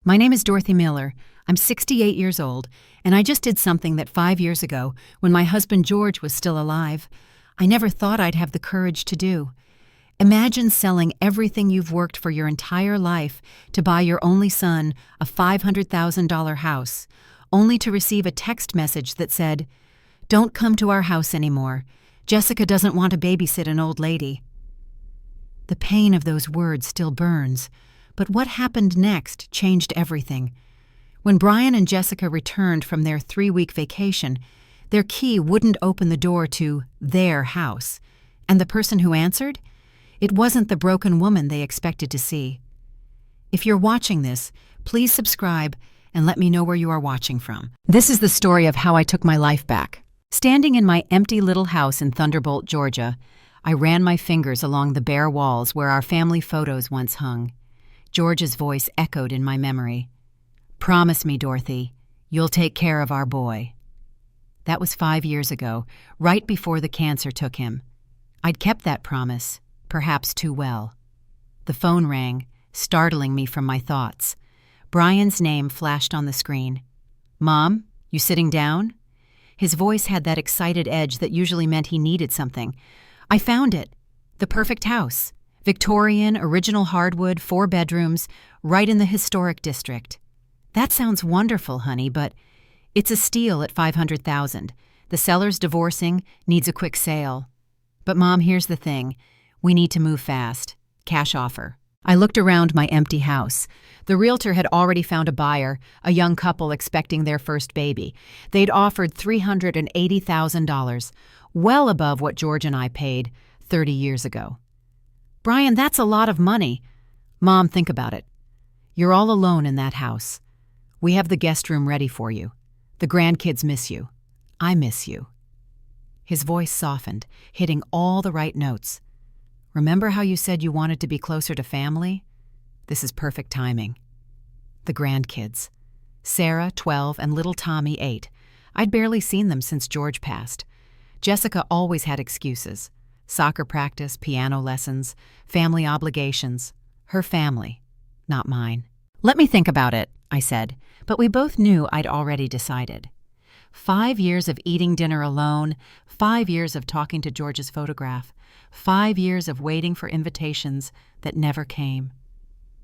My name is Dorothy Miller. I'm 68 years old, and I just did something that 5 years ago, when my husband George was still alive, I never thought I'd have the courage to do. Imagine selling everything you've worked for your entire life to buy your only son a $500,000 house, only to receive a text message that said, "Don't come to our house anymore. Jessica doesn't want to babysit an old lady." The pain of those words still burns, but what happened next changed everything. When Brian and Jessica returned from their 3-week vacation, their key wouldn't open the door to their house. And the person who answered? It wasn't the broken woman they expected to see. If you're watching this, please subscribe and let me know where you are watching from. This is the story of how I took my life back. Standing in my empty little house in Thunderbolt, Georgia, I ran my fingers along the bare walls where our family photos once hung. George's voice echoed in my memory. "Promise me, Dorothy, you'll take care of our boy." That was 5 years ago, right before the cancer took him. I'd kept that promise, perhaps too well. The phone rang, startling me from my thoughts. Brian's name flashed on the screen. "Mom, you sitting down?" His voice had that excited edge that usually meant he needed something. I found it. The perfect house. Victorian, original hardwood, 4 bedrooms, right in the historic district. "That sounds wonderful, honey, but it's a steal at $500,000. The seller's divorcing, needs a quick sale." "But Mom, here's the thing. We need to move fast. Cash offer." I looked around my empty house. The realtor had already found a buyer, a young couple expecting their first baby. They'd offered $380,000, well above what George and I paid 30 years ago. "Brian, that's a lot of money." "Mom, think about it. You're all alone in that house. We have the guest room ready for you. The grandkids miss you. I miss you." His voice softened, hitting all the right notes. "Remember how you said you wanted to be closer to family? This is perfect timing." The grandkids. Sarah, 12, and little Tommy, 8. I'd barely seen them since George passed. Jessica always had excuses. Soccer practice, piano lessons, family obligations. Her family, not mine. "Let me think about it," I said, but we both knew I'd already decided. 5 years of eating dinner alone, 5 years of talking to George's photograph, 5 years of waiting for invitations that never came.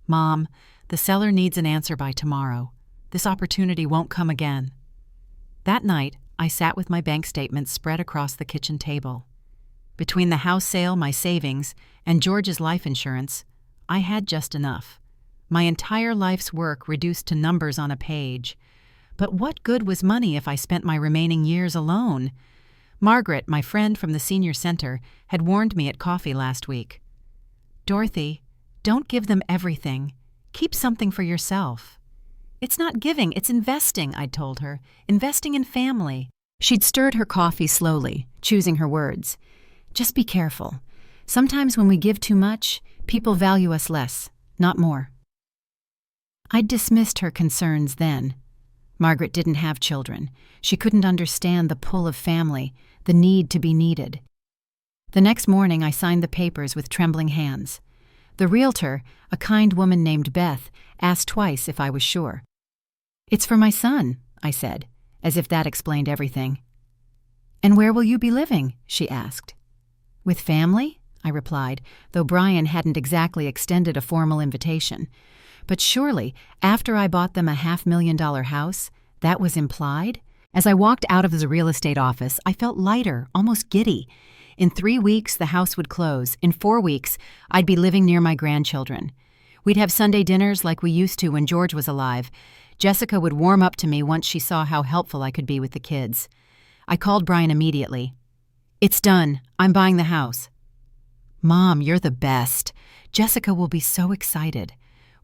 "Mom, the seller needs an answer by tomorrow. This opportunity won't come again." That night, I sat with my bank statements spread across the kitchen table. Between the house sale, my savings, and George's life insurance, I had just enough. My entire life's work reduced to numbers on a page. But what good was money if I spent my remaining years alone? Margaret, my friend from the senior center, had warned me at coffee last week. "Dorothy, don't give them everything. Keep something for yourself." "It's not giving, it's investing," I'd told her. "Investing in family." She'd stirred her coffee slowly, choosing her words. "Just be careful. Sometimes when we give too much, people value us less, not more." I'd dismissed her concerns then. Margaret didn't have children. She couldn't understand the pull of family, the need to be needed. The next morning, I signed the papers with trembling hands. The realtor, a kind woman named Beth, asked twice if I was sure. "It's for my son," I said, as if that explained everything. "And where will you be living?" she asked. "With family?" I replied, though Brian hadn't exactly extended a formal invitation. But surely, after I bought them a $500,000 house, that was implied? As I walked out of the real estate office, I felt lighter, almost giddy. In 3 weeks, the house would close. In 4 weeks, I'd be living near my grandchildren. We'd have Sunday dinners like we used to when George was alive. Jessica would warm up to me once she saw how helpful I could be with the kids. I called Brian immediately. "It's done. I'm buying the house." "Mom, you're the best. Jessica will be so excited.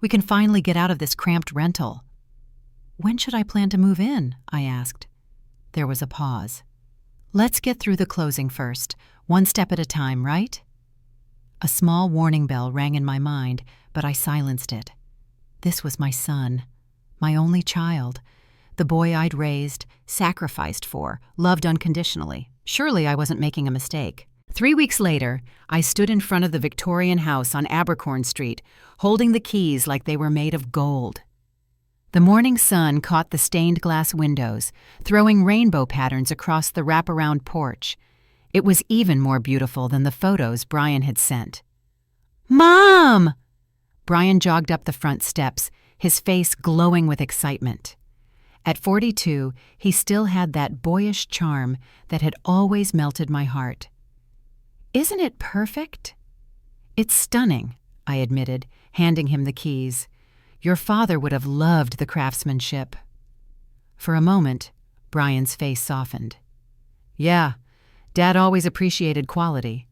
We can finally get out of this cramped rental." "When should I plan to move in?" I asked. There was a pause. "Let's get through the closing first, one step at a time, right?" A small warning bell rang in my mind, but I silenced it. This was my son, my only child, the boy I'd raised, sacrificed for, loved unconditionally. Surely I wasn't making a mistake. 3 weeks later, I stood in front of the Victorian house on Abercorn Street, holding the keys like they were made of gold. The morning sun caught the stained glass windows, throwing rainbow patterns across the wraparound porch. It was even more beautiful than the photos Brian had sent. "Mom!" Brian jogged up the front steps, his face glowing with excitement. At 42, he still had that boyish charm that had always melted my heart. "Isn't it perfect?" "It's stunning," I admitted, handing him the keys. "Your father would have loved the craftsmanship." For a moment, Brian's face softened. "Yeah, Dad always appreciated quality."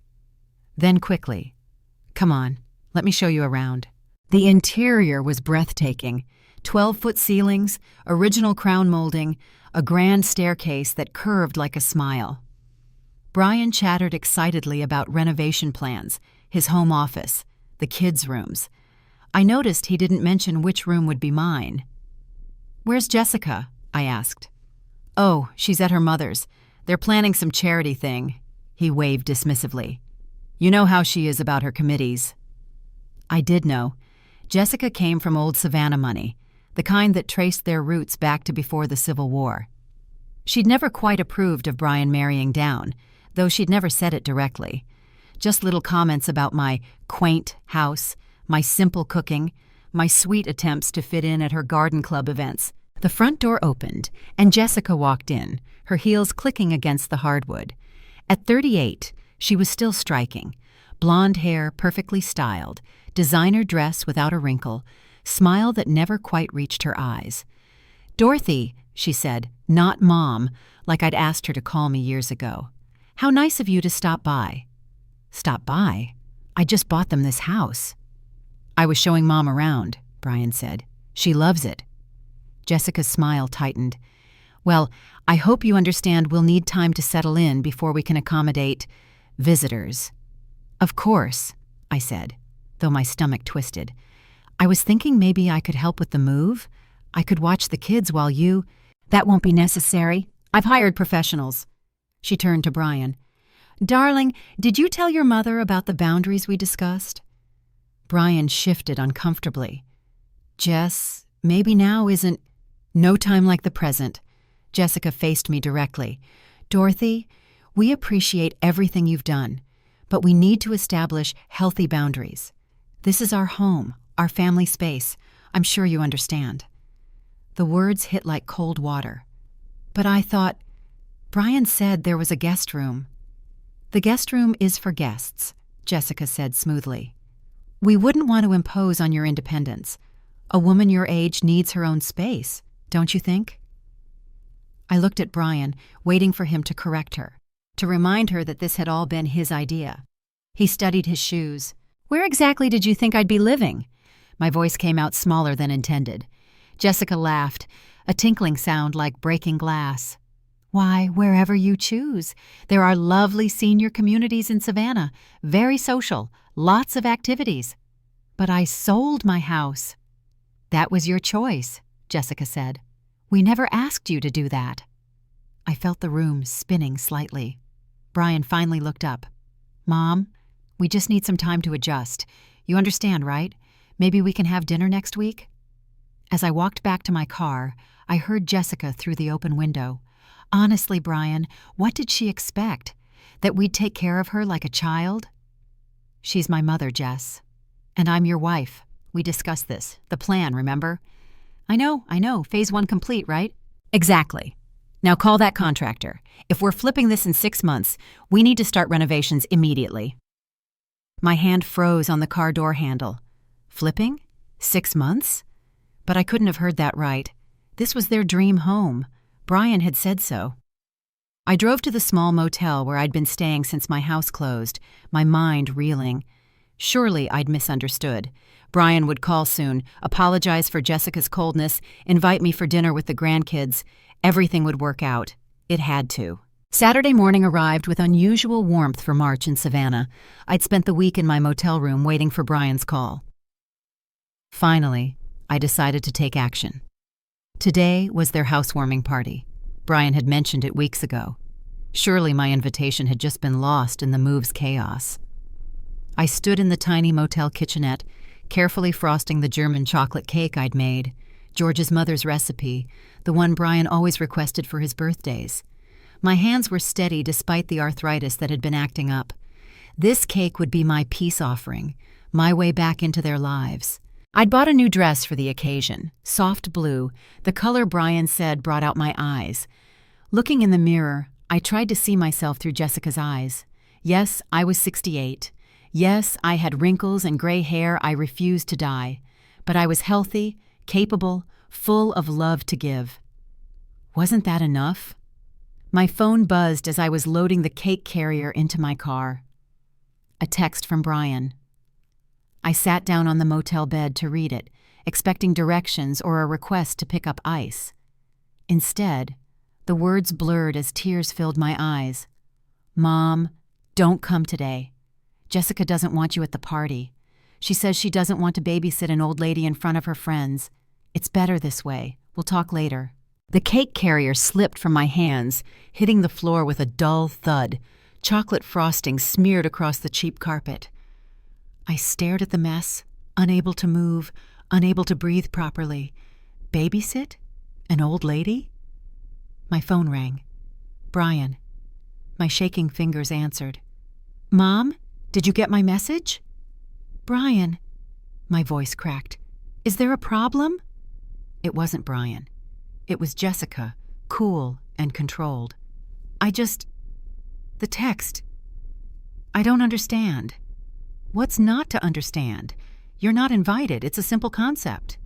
Then quickly, "Come on, let me show you around." The interior was breathtaking. 12-foot ceilings, original crown molding, a grand staircase that curved like a smile. Brian chattered excitedly about renovation plans, his home office, the kids' rooms. I noticed he didn't mention which room would be mine. "Where's Jessica?" I asked. "Oh, she's at her mother's. They're planning some charity thing." He waved dismissively. "You know how she is about her committees." I did know. Jessica came from old Savannah money, the kind that traced their roots back to before the Civil War. She'd never quite approved of Brian marrying down, though she'd never said it directly. Just little comments about my quaint house, my simple cooking, my sweet attempts to fit in at her garden club events. The front door opened, and Jessica walked in, her heels clicking against the hardwood. At 38, she was still striking. Blonde hair perfectly styled, designer dress without a wrinkle, smile that never quite reached her eyes. "Dorothy," she said, not Mom, like I'd asked her to call me years ago. "How nice of you to stop by." "Stop by? I just bought them this house." "I was showing Mom around," Brian said. "She loves it." Jessica's smile tightened. "Well, I hope you understand we'll need time to settle in before we can accommodate visitors." "Of course," I said, though my stomach twisted. "I was thinking maybe I could help with the move. I could watch the kids while you—" "That won't be necessary. I've hired professionals." She turned to Brian. "Darling, did you tell your mother about the boundaries we discussed?" Brian shifted uncomfortably. "Jess, maybe now isn't—" "No time like the present." Jessica faced me directly. "Dorothy, we appreciate everything you've done, but we need to establish healthy boundaries. This is our home, our family space. I'm sure you understand." The words hit like cold water. "But I thought, Brian said there was a guest room." "The guest room is for guests," Jessica said smoothly. "We wouldn't want to impose on your independence. A woman your age needs her own space, don't you think?" I looked at Brian, waiting for him to correct her, to remind her that this had all been his idea. He studied his shoes. "Where exactly did you think I'd be living?" My voice came out smaller than intended. Jessica laughed, a tinkling sound like breaking glass. "Why, wherever you choose. There are lovely senior communities in Savannah, very social, lots of activities." "But I sold my house." "That was your choice," Jessica said. "We never asked you to do that." I felt the room spinning slightly. Brian finally looked up. "Mom, we just need some time to adjust. You understand, right? Maybe we can have dinner next week?" As I walked back to my car, I heard Jessica through the open window. "Honestly, Brian, what did she expect? That we'd take care of her like a child?" "She's my mother, Jess. And I'm your wife. We discussed this. The plan, remember?" I know. Phase 1 complete, right?" "Exactly. Now call that contractor. If we're flipping this in 6 months, we need to start renovations immediately." My hand froze on the car door handle. Flipping? 6 months? But I couldn't have heard that right. This was their dream home. Brian had said so. I drove to the small motel where I'd been staying since my house closed, my mind reeling. Surely I'd misunderstood. Brian would call soon, apologize for Jessica's coldness, invite me for dinner with the grandkids. Everything would work out. It had to. Saturday morning arrived with unusual warmth for March in Savannah. I'd spent the week in my motel room waiting for Brian's call. Finally, I decided to take action. Today was their housewarming party. Brian had mentioned it weeks ago. Surely my invitation had just been lost in the move's chaos. I stood in the tiny motel kitchenette, carefully frosting the German chocolate cake I'd made. George's mother's recipe, the one Brian always requested for his birthdays. My hands were steady despite the arthritis that had been acting up. This cake would be my peace offering, my way back into their lives. I'd bought a new dress for the occasion, soft blue, the color Brian said brought out my eyes. Looking in the mirror, I tried to see myself through Jessica's eyes. Yes, I was 68. Yes, I had wrinkles and gray hair I refused to dye. But I was healthy, capable, full of love to give. Wasn't that enough? My phone buzzed as I was loading the cake carrier into my car. A text from Brian. I sat down on the motel bed to read it, expecting directions or a request to pick up ice. Instead, the words blurred as tears filled my eyes. Mom, don't come today. Jessica doesn't want you at the party. She says she doesn't want to babysit an old lady in front of her friends. It's better this way. We'll talk later. The cake carrier slipped from my hands, hitting the floor with a dull thud. Chocolate frosting smeared across the cheap carpet. I stared at the mess, unable to move, unable to breathe properly. Babysit? An old lady? My phone rang. Brian. My shaking fingers answered. Mom, did you get my message? Brian. My voice cracked. Is there a problem? It wasn't Brian. It was Jessica, cool and controlled. The text. I don't understand. What's not to understand? You're not invited. It's a simple concept.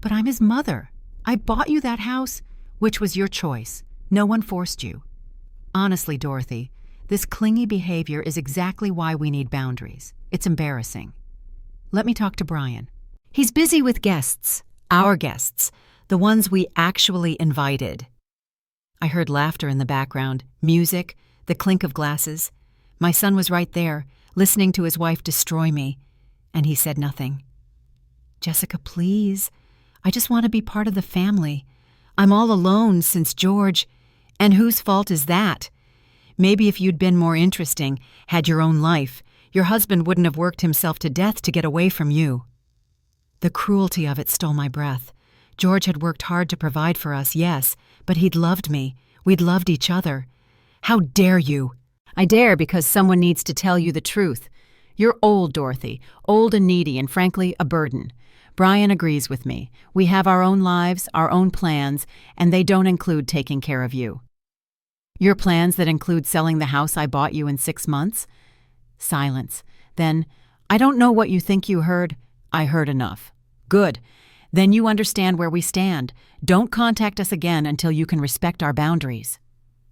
But I'm his mother. I bought you that house, which was your choice. No one forced you. Honestly, Dorothy, this clingy behavior is exactly why we need boundaries. It's embarrassing. Let me talk to Brian. He's busy with guests, our guests, the ones we actually invited. I heard laughter in the background, music, the clink of glasses. My son was right there, listening to his wife destroy me, and he said nothing. Jessica, please. I just want to be part of the family. I'm all alone since George. And whose fault is that? Maybe if you'd been more interesting, had your own life, your husband wouldn't have worked himself to death to get away from you. The cruelty of it stole my breath. George had worked hard to provide for us, yes, but he'd loved me. We'd loved each other. How dare you? I dare because someone needs to tell you the truth. You're old, Dorothy, old and needy and frankly a burden. Brian agrees with me. We have our own lives, our own plans, and they don't include taking care of you. Your plans that include selling the house I bought you in 6 months? Silence. Then, I don't know what you think you heard. I heard enough. Good. Then you understand where we stand. Don't contact us again until you can respect our boundaries.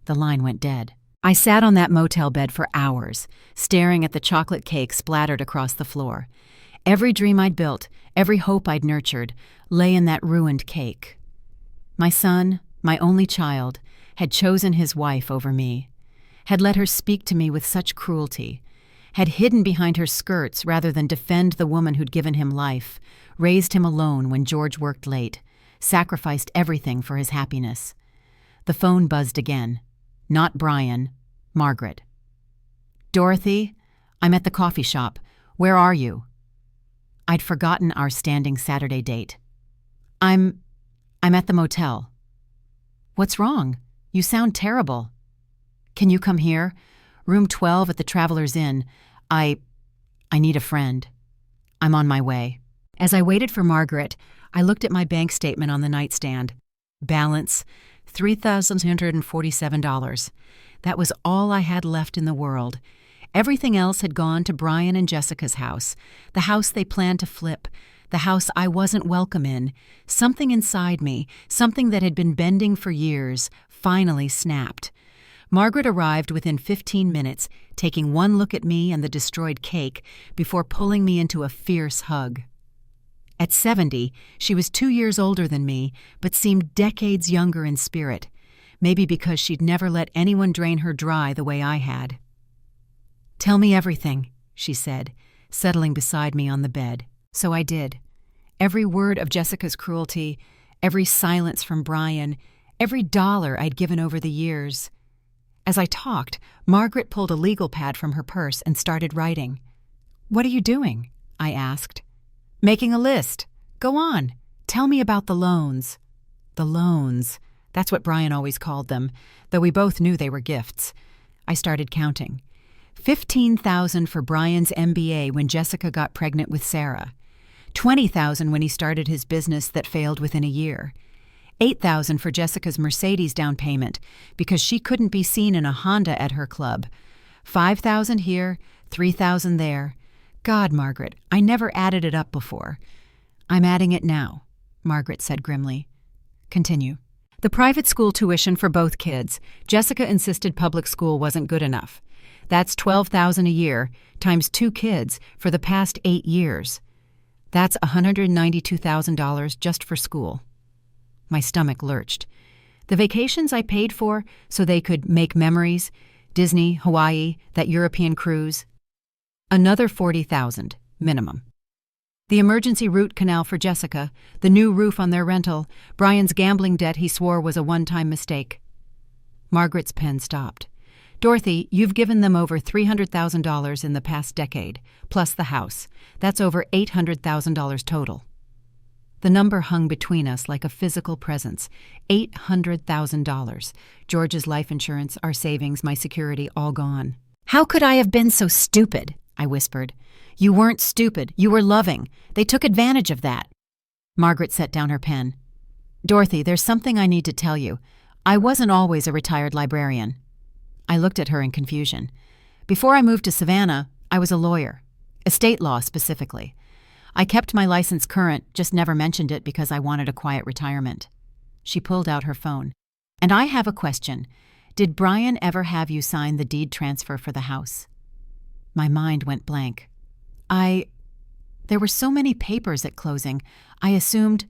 The line went dead. I sat on that motel bed for hours, staring at the chocolate cake splattered across the floor. Every dream I'd built, every hope I'd nurtured, lay in that ruined cake. My son, my only child, had chosen his wife over me, had let her speak to me with such cruelty, had hidden behind her skirts rather than defend the woman who'd given him life, raised him alone when George worked late, sacrificed everything for his happiness. The phone buzzed again. Not Brian, Margaret. Dorothy, I'm at the coffee shop. Where are you? I'd forgotten our standing Saturday date. I'm at the motel. What's wrong? You sound terrible. Can you come here? Room 12 at the Traveler's Inn. I need a friend. I'm on my way. As I waited for Margaret, I looked at my bank statement on the nightstand. Balance, $3,247. That was all I had left in the world. Everything else had gone to Brian and Jessica's house, the house they planned to flip, the house I wasn't welcome in. Something inside me, something that had been bending for years, finally snapped. Margaret arrived within 15 minutes, taking one look at me and the destroyed cake before pulling me into a fierce hug. At 70, she was 2 years older than me, but seemed decades younger in spirit, maybe because she'd never let anyone drain her dry the way I had. Tell me everything, she said, settling beside me on the bed. So I did. Every word of Jessica's cruelty, every silence from Brian, every dollar I'd given over the years. As I talked, Margaret pulled a legal pad from her purse and started writing. "What are you doing?" I asked. "Making a list. Go on. Tell me about the loans. The loans. That's what Brian always called them, though we both knew they were gifts. I started counting. $15,000 for Brian's MBA when Jessica got pregnant with Sarah. $20,000 when he started his business that failed within a year. $8,000 for Jessica's Mercedes down payment because she couldn't be seen in a Honda at her club. $5,000 here, $3,000 there. God, Margaret, I never added it up before. I'm adding it now, Margaret said grimly. Continue. The private school tuition for both kids. Jessica insisted public school wasn't good enough. That's $12,000 a year times 2 kids for the past 8 years. That's $192,000 just for school. My stomach lurched. The vacations I paid for so they could make memories, Disney, Hawaii, that European cruise. Another $40,000, minimum. The emergency root canal for Jessica, the new roof on their rental, Brian's gambling debt he swore was a one-time mistake. Margaret's pen stopped. Dorothy, you've given them over $300,000 in the past decade, plus the house. That's over $800,000 total. The number hung between us like a physical presence. $800,000. George's life insurance, our savings, my security, all gone. How could I have been so stupid? I whispered. You weren't stupid. You were loving. They took advantage of that. Margaret set down her pen. Dorothy, there's something I need to tell you. I wasn't always a retired librarian. I looked at her in confusion. Before I moved to Savannah, I was a lawyer. Estate law, specifically. I kept my license current, just never mentioned it because I wanted a quiet retirement. She pulled out her phone. And I have a question. Did Brian ever have you sign the deed transfer for the house? My mind went blank. There were so many papers at closing, I assumed.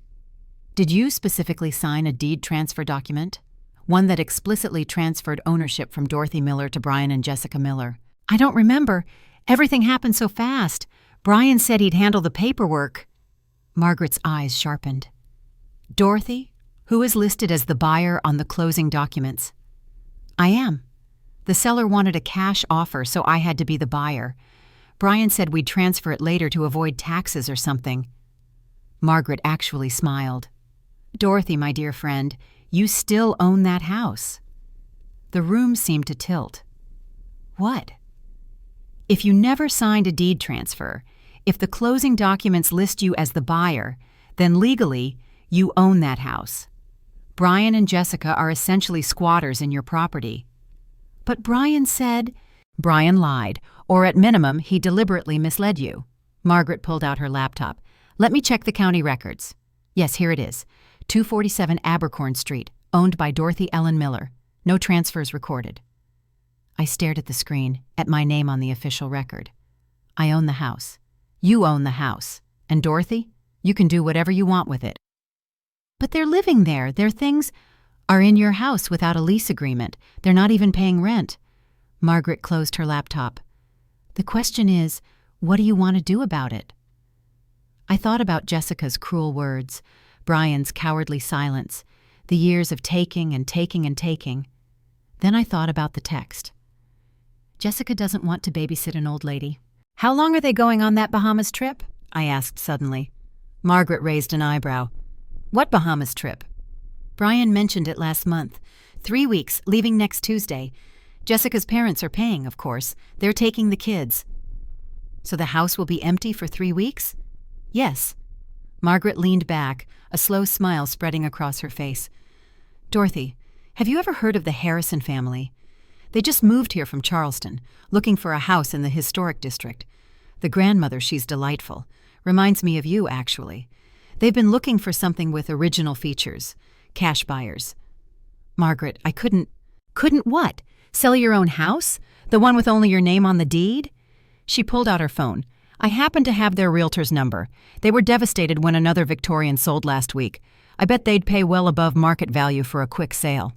Did you specifically sign a deed transfer document? One that explicitly transferred ownership from Dorothy Miller to Brian and Jessica Miller. I don't remember. Everything happened so fast. Brian said he'd handle the paperwork. Margaret's eyes sharpened. Dorothy, who is listed as the buyer on the closing documents? I am. The seller wanted a cash offer, so I had to be the buyer. Brian said we'd transfer it later to avoid taxes or something. Margaret actually smiled. Dorothy, my dear friend, you still own that house. The room seemed to tilt. What? If you never signed a deed transfer, if the closing documents list you as the buyer, then legally, you own that house. Brian and Jessica are essentially squatters in your property. But Brian said... Brian lied, or at minimum, he deliberately misled you. Margaret pulled out her laptop. Let me check the county records. Yes, here it is. 247 Abercorn Street, owned by Dorothy Ellen Miller. No transfers recorded. I stared at the screen, at my name on the official record. I own the house. You own the house. And Dorothy, you can do whatever you want with it. But they're living there. Their things are in your house without a lease agreement. They're not even paying rent. Margaret closed her laptop. The question is, what do you want to do about it? I thought about Jessica's cruel words, Brian's cowardly silence, the years of taking and taking and taking. Then I thought about the text. Jessica doesn't want to babysit an old lady. How long are they going on that Bahamas trip? I asked suddenly. Margaret raised an eyebrow. What Bahamas trip? Brian mentioned it last month. 3 weeks, leaving next Tuesday. Jessica's parents are paying, of course. They're taking the kids. So the house will be empty for 3 weeks? Yes. Margaret leaned back, a slow smile spreading across her face. Dorothy, have you ever heard of the Harrison family? They just moved here from Charleston, looking for a house in the historic district. The grandmother, she's delightful. Reminds me of you, actually. They've been looking for something with original features. Cash buyers. Margaret, I couldn't... Couldn't what? Sell your own house? The one with only your name on the deed? She pulled out her phone. I happened to have their realtor's number. They were devastated when another Victorian sold last week. I bet they'd pay well above market value for a quick sale.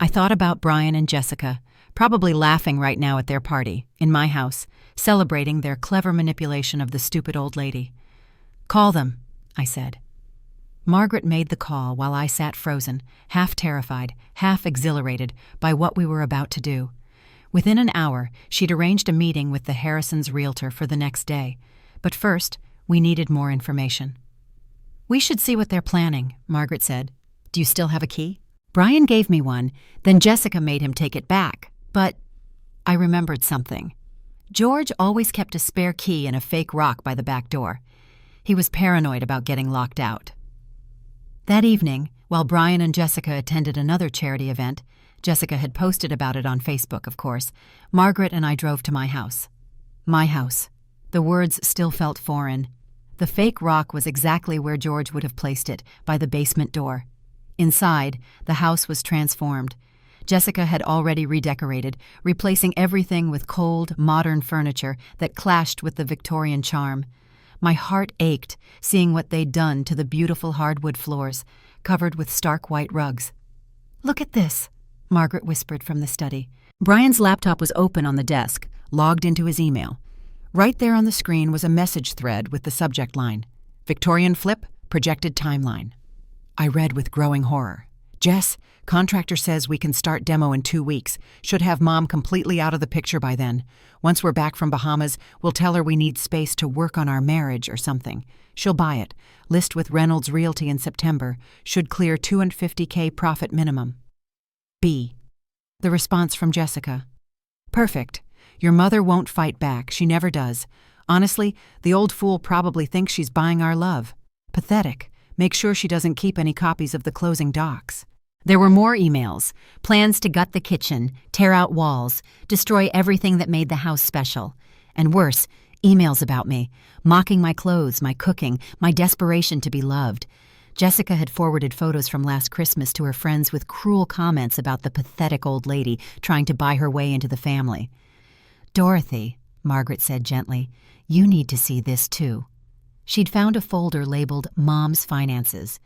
I thought about Brian and Jessica, probably laughing right now at their party, in my house, celebrating their clever manipulation of the stupid old lady. Call them, I said. Margaret made the call while I sat frozen, half terrified, half exhilarated by what we were about to do. Within an hour, she'd arranged a meeting with the Harrisons' realtor for the next day. But first, we needed more information. "We should see what they're planning," Margaret said. "Do you still have a key?" Brian gave me one, then Jessica made him take it back. But I remembered something. George always kept a spare key and a fake rock by the back door. He was paranoid about getting locked out. That evening, while Brian and Jessica attended another charity event, Jessica had posted about it on Facebook, of course, Margaret and I drove to my house. My house. The words still felt foreign. The fake rock was exactly where George would have placed it, by the basement door. Inside, the house was transformed. Jessica had already redecorated, replacing everything with cold, modern furniture that clashed with the Victorian charm. My heart ached, seeing what they'd done to the beautiful hardwood floors, covered with stark white rugs. "Look at this," Margaret whispered from the study. Brian's laptop was open on the desk, logged into his email. Right there on the screen was a message thread with the subject line, "Victorian flip, projected timeline." I read with growing horror. "Jess, contractor says we can start demo in 2 weeks. Should have Mom completely out of the picture by then. Once we're back from Bahamas, we'll tell her we need space to work on our marriage or something. She'll buy it. List with Reynolds Realty in September. Should clear $250K profit minimum." B. The response from Jessica. "Perfect. Your mother won't fight back. She never does. Honestly, the old fool probably thinks she's buying our love. Pathetic. Make sure she doesn't keep any copies of the closing docs." There were more emails, plans to gut the kitchen, tear out walls, destroy everything that made the house special. And worse, emails about me, mocking my clothes, my cooking, my desperation to be loved. Jessica had forwarded photos from last Christmas to her friends with cruel comments about the pathetic old lady trying to buy her way into the family. "Dorothy," Margaret said gently, "you need to see this too." She'd found a folder labeled Mom's Finances.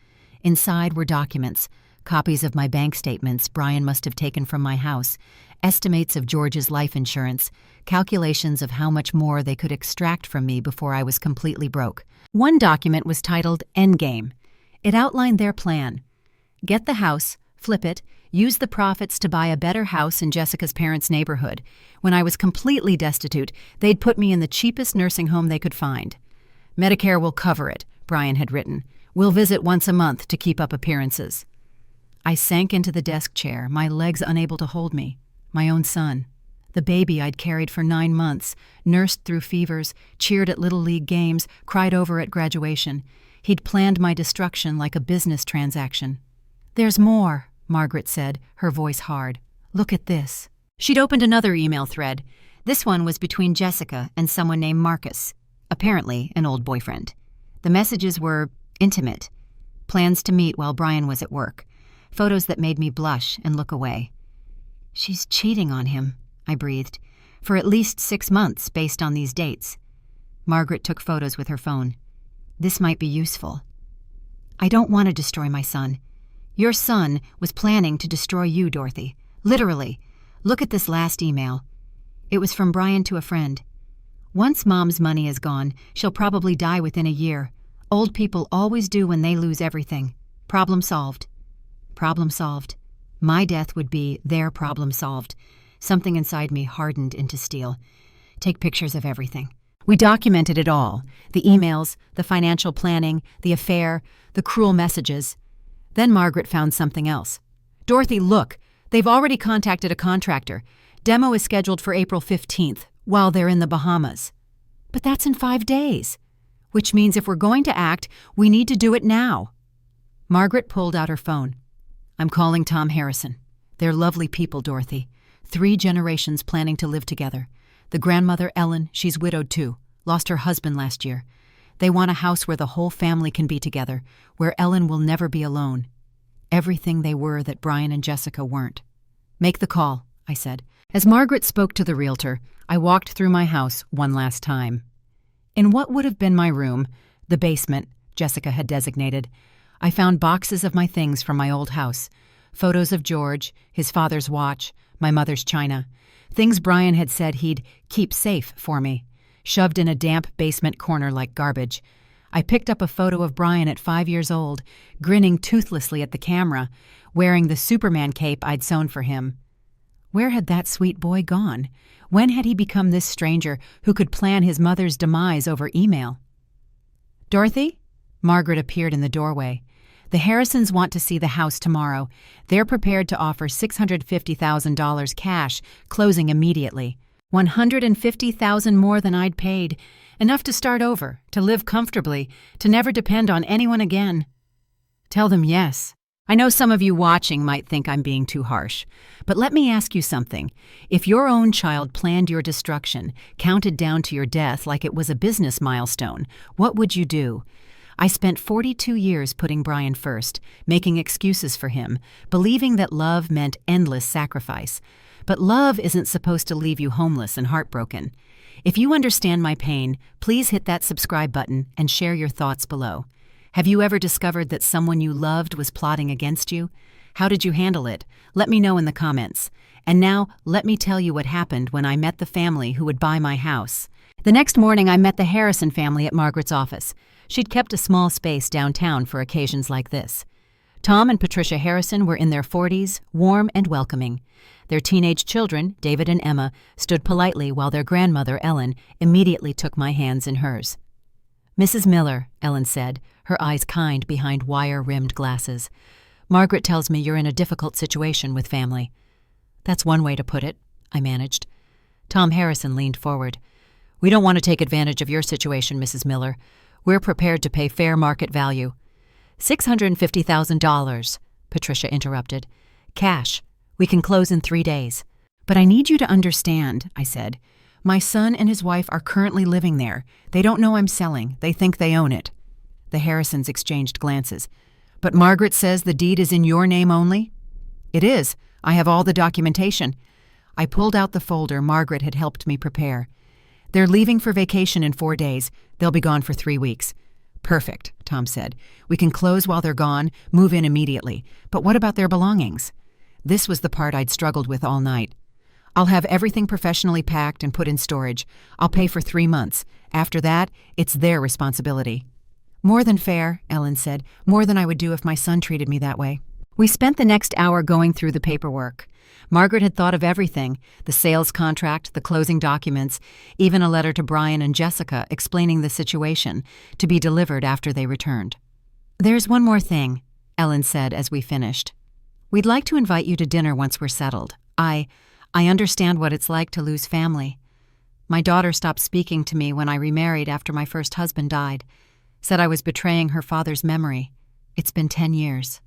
Inside were documents, copies of my bank statements Brian must have taken from my house, estimates of George's life insurance, calculations of how much more they could extract from me before I was completely broke. One document was titled Endgame. It outlined their plan. Get the house, flip it, use the profits to buy a better house in Jessica's parents' neighborhood. When I was completely destitute, they'd put me in the cheapest nursing home they could find. "Medicare will cover it," Brian had written. "We'll visit once a month to keep up appearances." I sank into the desk chair, my legs unable to hold me. My own son. The baby I'd carried for 9 months, nursed through fevers, cheered at Little League games, cried over at graduation. He'd planned my destruction like a business transaction. "There's more," Margaret said, her voice hard. "Look at this." She'd opened another email thread. This one was between Jessica and someone named Marcus, apparently an old boyfriend. The messages were intimate. Plans to meet while Brian was at work. Photos that made me blush and look away. "She's cheating on him," I breathed, "for at least 6 months based on these dates." Margaret took photos with her phone. "This might be useful." "I don't want to destroy my son. Your son was planning to destroy you, Dorothy. Literally. Look at this last email. It was from Brian to a friend. Once Mom's money is gone, she'll probably die within a year. Old people always do when they lose everything. Problem solved. Problem solved. My death would be their problem solved. Something inside me hardened into steel. Take pictures of everything. We documented it all. The emails, the financial planning, the affair, the cruel messages. Then Margaret found something else. "Dorothy, look. They've already contacted a contractor. Demo is scheduled for April 15th, while they're in the Bahamas." "But that's in 5 days. Which means if we're going to act, we need to do it now." Margaret pulled out her phone. "I'm calling Tom Harrison. They're lovely people, Dorothy. 3 generations planning to live together. The grandmother, Ellen, she's widowed too. Lost her husband last year. They want a house where the whole family can be together, where Ellen will never be alone. Everything they were that Brian and Jessica weren't." "Make the call," I said. As Margaret spoke to the realtor, I walked through my house one last time. In what would have been my room, the basement Jessica had designated, I found boxes of my things from my old house, photos of George, his father's watch, my mother's china, things Brian had said he'd keep safe for me, shoved in a damp basement corner like garbage. I picked up a photo of Brian at 5 years old, grinning toothlessly at the camera, wearing the Superman cape I'd sewn for him. Where had that sweet boy gone? When had he become this stranger who could plan his mother's demise over email? "Dorothy?" Margaret appeared in the doorway. The Harrisons want to see the house tomorrow. They're prepared to offer $650,000 cash, closing immediately. $150,000 more than I'd paid. Enough to start over, to live comfortably, to never depend on anyone again. Tell them yes. I know some of you watching might think I'm being too harsh, but let me ask you something. If your own child planned your destruction, counted down to your death like it was a business milestone, what would you do? I spent 42 years putting Brian first, making excuses for him, believing that love meant endless sacrifice. But love isn't supposed to leave you homeless and heartbroken. If you understand my pain, please hit that subscribe button and share your thoughts below. Have you ever discovered that someone you loved was plotting against you? How did you handle it? Let me know in the comments. And now, let me tell you what happened when I met the family who would buy my house. The next morning, I met the Harrison family at Margaret's office. She'd kept a small space downtown for occasions like this. Tom and Patricia Harrison were in their 40s, warm and welcoming. Their teenage children, David and Emma, stood politely while their grandmother, Ellen, immediately took my hands in hers. "Mrs. Miller," Ellen said, her eyes kind behind wire-rimmed glasses. "Margaret tells me you're in a difficult situation with family." "That's one way to put it," I managed. Tom Harrison leaned forward. "We don't want to take advantage of your situation, Mrs. Miller. We're prepared to pay fair market value." $650,000, Patricia interrupted. "Cash. We can close in 3 days." "But I need you to understand," I said. "My son and his wife are currently living there. They don't know I'm selling. They think they own it." The Harrisons exchanged glances. "But Margaret says the deed is in your name only?" "It is. I have all the documentation." I pulled out the folder Margaret had helped me prepare. "They're leaving for vacation in 4 days. They'll be gone for 3 weeks." "Perfect," Tom said. "We can close while they're gone, move in immediately. But what about their belongings?" This was the part I'd struggled with all night. "I'll have everything professionally packed and put in storage. I'll pay for 3 months. After that, it's their responsibility." "More than fair," Ellen said. "More than I would do if my son treated me that way." We spent the next hour going through the paperwork. Margaret had thought of everything, the sales contract, the closing documents, even a letter to Brian and Jessica explaining the situation, to be delivered after they returned. "There's one more thing," Ellen said as we finished. "We'd like to invite you to dinner once we're settled. I understand what it's like to lose family. My daughter stopped speaking to me when I remarried after my first husband died. Said I was betraying her father's memory. It's been 10 years.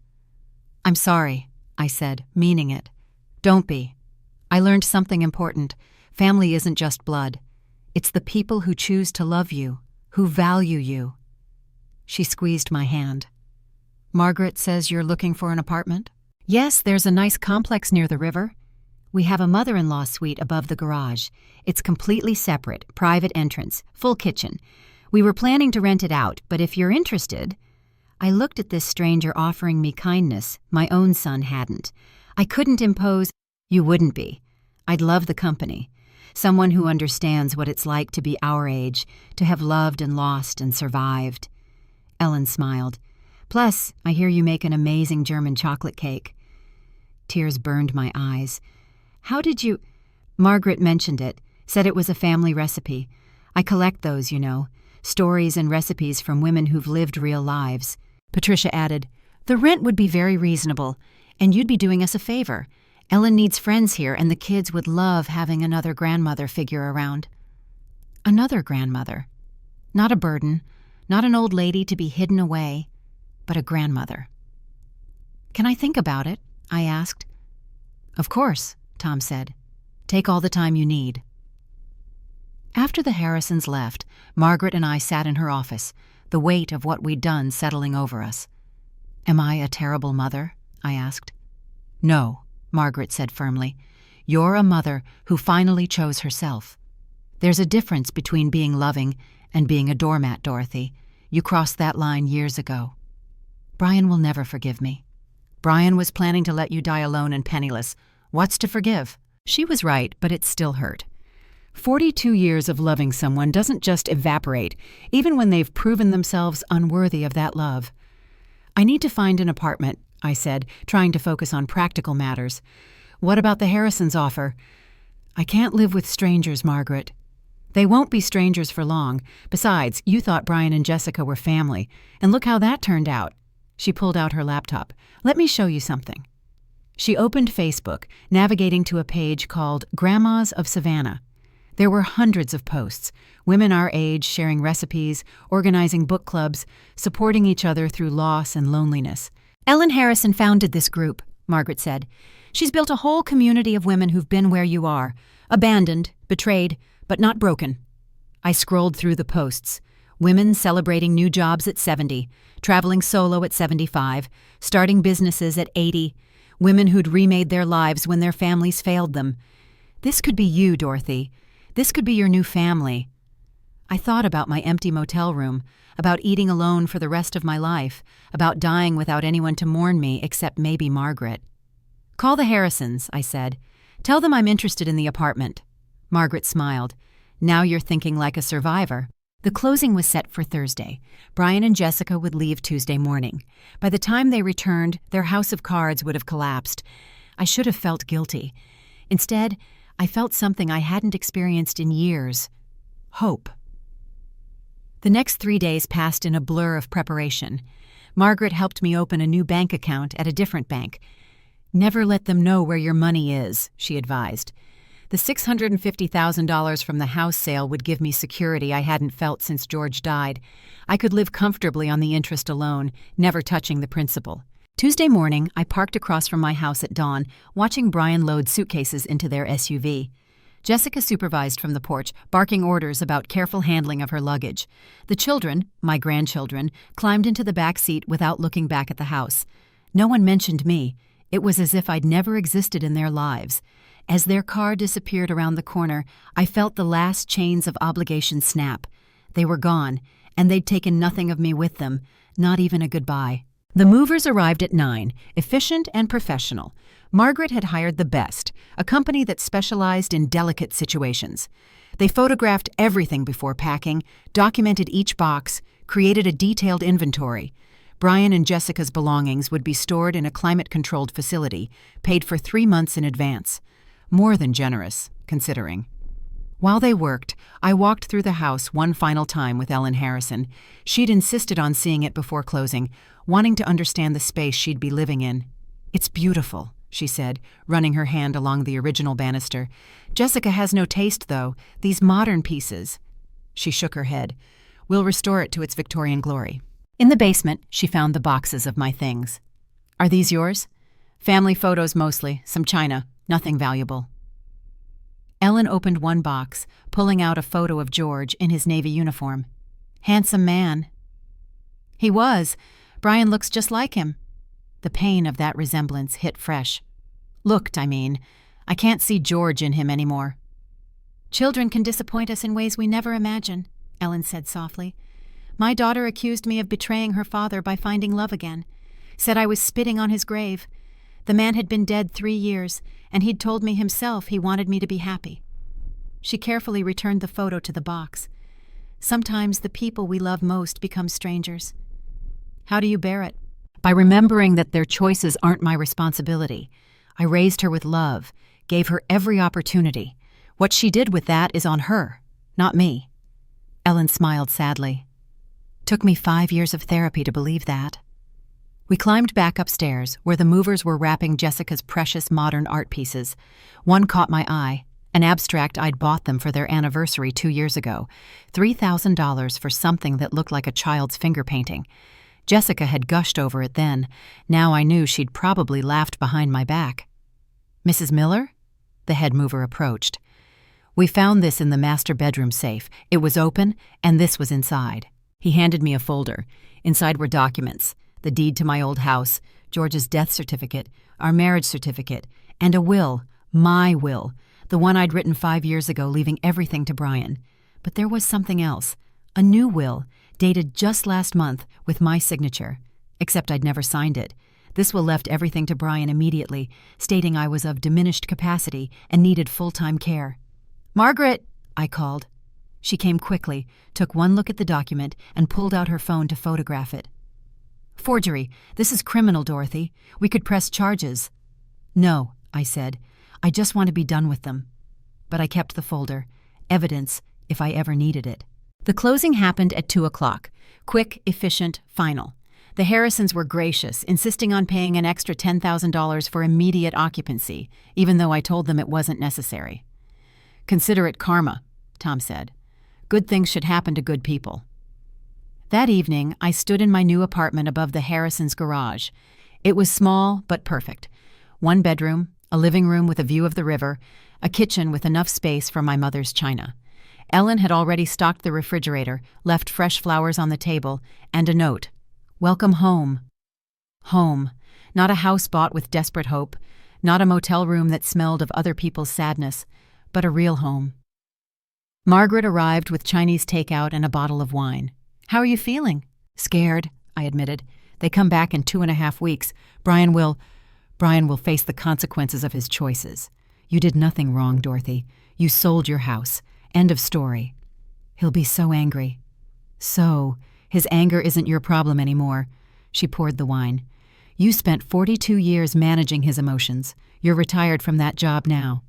"I'm sorry," I said, meaning it. "Don't be. I learned something important. Family isn't just blood. It's the people who choose to love you, who value you." She squeezed my hand. "Margaret says you're looking for an apartment?" "Yes, there's a nice complex near the river. We have a mother-in-law suite above the garage. It's completely separate, private entrance, full kitchen. We were planning to rent it out, but if you're interested—" I looked at this stranger offering me kindness my own son hadn't. I couldn't impose. "You wouldn't be. I'd love the company. Someone who understands what it's like to be our age, to have loved and lost and survived." Ellen smiled. "Plus, I hear you make an amazing German chocolate cake." Tears burned my eyes. "How did you—" "Margaret mentioned it, said it was a family recipe. I collect those, you know, stories and recipes from women who've lived real lives." Patricia added, "The rent would be very reasonable, and you'd be doing us a favor. Ellen needs friends here, and the kids would love having another grandmother figure around." Another grandmother. Not a burden, not an old lady to be hidden away, but a grandmother. "Can I think about it?" I asked. "Of course," Tom said. "Take all the time you need." After the Harrisons left, Margaret and I sat in her office, the weight of what we'd done settling over us. "Am I a terrible mother?" I asked. "No," Margaret said firmly. "You're a mother who finally chose herself. There's a difference between being loving and being a doormat, Dorothy. You crossed that line years ago. Brian will never forgive me. Brian was planning to let you die alone and penniless. What's to forgive?" She was right, but it still hurt. 42 years of loving someone doesn't just evaporate, even when they've proven themselves unworthy of that love. "I need to find an apartment," I said, trying to focus on practical matters. "What about the Harrisons' offer?" "I can't live with strangers, Margaret." They won't be strangers for long. Besides, you thought Brian and Jessica were family, and look how that turned out. She pulled out her laptop. Let me show you something. She opened Facebook, navigating to a page called Grandmas of Savannah. There were hundreds of posts, women our age sharing recipes, organizing book clubs, supporting each other through loss and loneliness. Ellen Harrison founded this group, Margaret said. She's built a whole community of women who've been where you are, abandoned, betrayed, but not broken. I scrolled through the posts. Women celebrating new jobs at 70, traveling solo at 75, starting businesses at 80, women who'd remade their lives when their families failed them. This could be you, Dorothy. This could be your new family. I thought about my empty motel room, about eating alone for the rest of my life, about dying without anyone to mourn me except maybe Margaret. Call the Harrisons, I said. Tell them I'm interested in the apartment. Margaret smiled. Now you're thinking like a survivor. The closing was set for Thursday. Brian and Jessica would leave Tuesday morning. By the time they returned, their house of cards would have collapsed. I should have felt guilty. Instead, I felt something I hadn't experienced in years. Hope. The next 3 days passed in a blur of preparation. Margaret helped me open a new bank account at a different bank. Never let them know where your money is, she advised. The $650,000 from the house sale would give me security I hadn't felt since George died. I could live comfortably on the interest alone, never touching the principal. Tuesday morning, I parked across from my house at dawn, watching Brian load suitcases into their SUV. Jessica supervised from the porch, barking orders about careful handling of her luggage. The children, my grandchildren, climbed into the back seat without looking back at the house. No one mentioned me. It was as if I'd never existed in their lives. As their car disappeared around the corner, I felt the last chains of obligation snap. They were gone, and they'd taken nothing of me with them, not even a goodbye. The movers arrived at 9, efficient and professional. Margaret had hired the best, a company that specialized in delicate situations. They photographed everything before packing, documented each box, created a detailed inventory. Brian and Jessica's belongings would be stored in a climate-controlled facility, paid for 3 months in advance. More than generous, considering. While they worked, I walked through the house one final time with Ellen Harrison. She'd insisted on seeing it before closing, wanting to understand the space she'd be living in. It's beautiful, she said, running her hand along the original banister. Jessica has no taste, though. These modern pieces. She shook her head. We'll restore it to its Victorian glory. In the basement, she found the boxes of my things. Are these yours? Family photos mostly, some china, nothing valuable. Ellen opened one box, pulling out a photo of George in his Navy uniform. Handsome man. He was. Brian looks just like him. The pain of that resemblance hit fresh. Looked, I mean. I can't see George in him anymore. Children can disappoint us in ways we never imagine, Ellen said softly. My daughter accused me of betraying her father by finding love again. Said I was spitting on his grave. The man had been dead 3 years, and he'd told me himself he wanted me to be happy. She carefully returned the photo to the box. Sometimes the people we love most become strangers. How do you bear it? By remembering that their choices aren't my responsibility. I raised her with love, gave her every opportunity. What she did with that is on her, not me. Ellen smiled sadly. Took me 5 years of therapy to believe that. We climbed back upstairs, where the movers were wrapping Jessica's precious modern art pieces. One caught my eye, an abstract I'd bought them for their anniversary 2 years ago. $3,000 for something that looked like a child's finger painting. Jessica had gushed over it then. Now I knew she'd probably laughed behind my back. Mrs. Miller? The head mover approached. We found this in the master bedroom safe. It was open, and this was inside. He handed me a folder. Inside were documents. The deed to my old house, George's death certificate, our marriage certificate, and a will, my will, the one I'd written 5 years ago, leaving everything to Brian. But there was something else, a new will, dated just last month, with my signature. Except I'd never signed it. This will left everything to Brian immediately, stating I was of diminished capacity and needed full-time care. Margaret, I called. She came quickly, took one look at the document, and pulled out her phone to photograph it. Forgery. This is criminal, Dorothy. We could press charges. No, I said. I just want to be done with them. But I kept the folder. Evidence. if I ever needed it. The closing happened at 2 o'clock. Quick, efficient, final. The Harrisons were gracious, insisting on paying an extra $10,000 for immediate occupancy, even though I told them it wasn't necessary. "Consider it karma," Tom said. "Good things should happen to good people." That evening, I stood in my new apartment above the Harrisons' garage. It was small but perfect. 1 bedroom, a living room with a view of the river, a kitchen with enough space for my mother's china. Ellen had already stocked the refrigerator, left fresh flowers on the table, and a note. "Welcome home." Home. Not a house bought with desperate hope, not a motel room that smelled of other people's sadness, but a real home. Margaret arrived with Chinese takeout and a bottle of wine. "How are you feeling?" "Scared," I admitted. "They come back in 2.5 weeks. Brian will face the consequences of his choices. You did nothing wrong, Dorothy. You sold your house. End of story." "He'll be so angry." "So, his anger isn't your problem anymore." She poured the wine. "You spent 42 years managing his emotions. You're retired from that job now."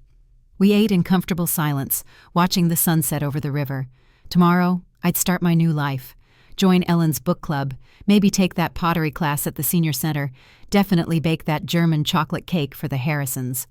We ate in comfortable silence, watching the sunset over the river. Tomorrow, I'd start my new life. Join Ellen's book club, maybe take that pottery class at the senior center, definitely bake that German chocolate cake for the Harrisons.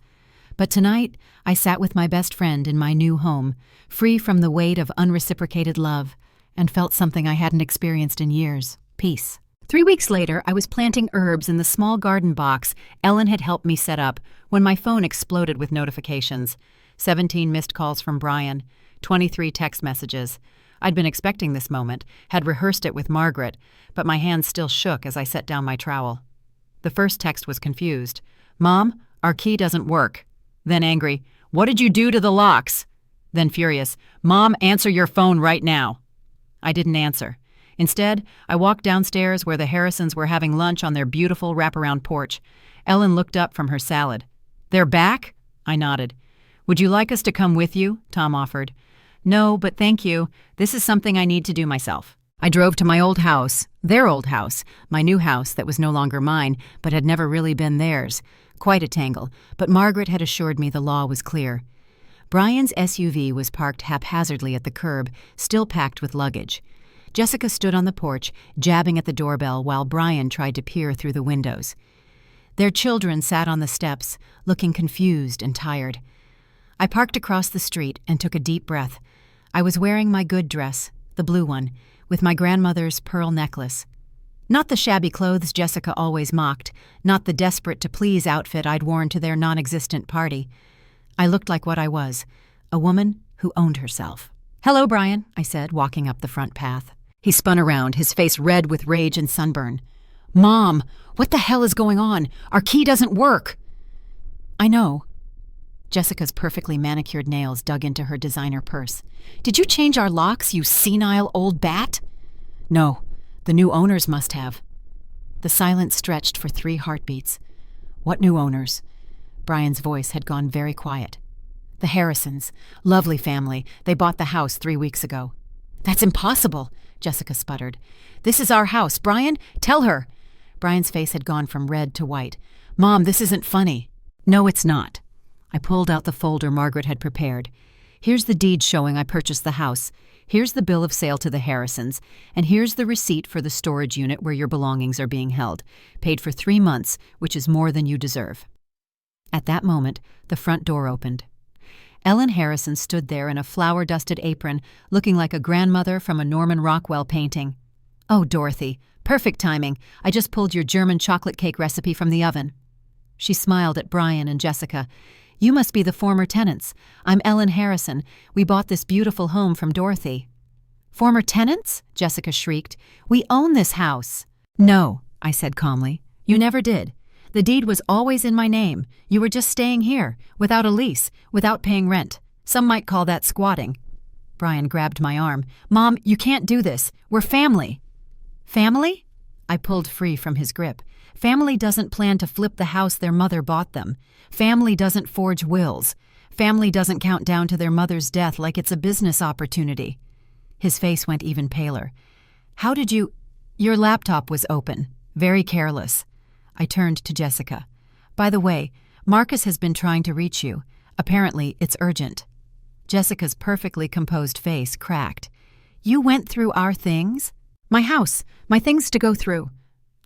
But tonight, I sat with my best friend in my new home, free from the weight of unreciprocated love, and felt something I hadn't experienced in years: peace. 3 weeks later, I was planting herbs in the small garden box Ellen had helped me set up when my phone exploded with notifications. 17 missed calls from Brian, 23 text messages. I'd been expecting this moment, had rehearsed it with Margaret, but my hands still shook as I set down my trowel. The first text was confused. "Mom, our key doesn't work." Then angry, "What did you do to the locks?" Then furious, "Mom, answer your phone right now." I didn't answer. Instead, I walked downstairs where the Harrisons were having lunch on their beautiful wraparound porch. Ellen looked up from her salad. "They're back?" I nodded. "Would you like us to come with you?" Tom offered. "No, but thank you. This is something I need to do myself." I drove to my old house, their old house, my new house that was no longer mine, but had never really been theirs. Quite a tangle, but Margaret had assured me the law was clear. Brian's SUV was parked haphazardly at the curb, still packed with luggage. Jessica stood on the porch, jabbing at the doorbell while Brian tried to peer through the windows. Their children sat on the steps, looking confused and tired. I parked across the street and took a deep breath. I was wearing my good dress, the blue one, with my grandmother's pearl necklace. Not the shabby clothes Jessica always mocked, not the desperate-to-please outfit I'd worn to their non-existent party. I looked like what I was, a woman who owned herself. "Hello, Brian," I said, walking up the front path. He spun around, his face red with rage and sunburn. "Mom, what the hell is going on? Our key doesn't work." "I know." Jessica's perfectly manicured nails dug into her designer purse. "Did you change our locks, you senile old bat?" "No, the new owners must have." The silence stretched for 3 heartbeats. "What new owners?" Brian's voice had gone very quiet. "The Harrisons. Lovely family. They bought the house 3 weeks ago." "That's impossible," Jessica sputtered. "This is our house. Brian, tell her." Brian's face had gone from red to white. "Mom, this isn't funny." "No, it's not." I pulled out the folder Margaret had prepared. "Here's the deed showing I purchased the house. Here's the bill of sale to the Harrisons. And here's the receipt for the storage unit where your belongings are being held. Paid for 3 months, which is more than you deserve." At that moment, the front door opened. Ellen Harrison stood there in a flour-dusted apron, looking like a grandmother from a Norman Rockwell painting. "Oh, Dorothy, perfect timing. I just pulled your German chocolate cake recipe from the oven." She smiled at Brian and Jessica. "You must be the former tenants. I'm Ellen Harrison. We bought this beautiful home from Dorothy." "Former tenants?" Jessica shrieked. "We own this house." "No," I said calmly. "You never did. The deed was always in my name. You were just staying here, without a lease, without paying rent. Some might call that squatting." Brian grabbed my arm. "Mom, you can't do this. We're family." "Family?" I pulled free from his grip. "Family doesn't plan to flip the house their mother bought them. Family doesn't forge wills. Family doesn't count down to their mother's death like it's a business opportunity." His face went even paler. "How did you—" "Your laptop was open. Very careless." I turned to Jessica. "By the way, Marcus has been trying to reach you. Apparently, it's urgent." Jessica's perfectly composed face cracked. You went through our things? My house, my things to go through.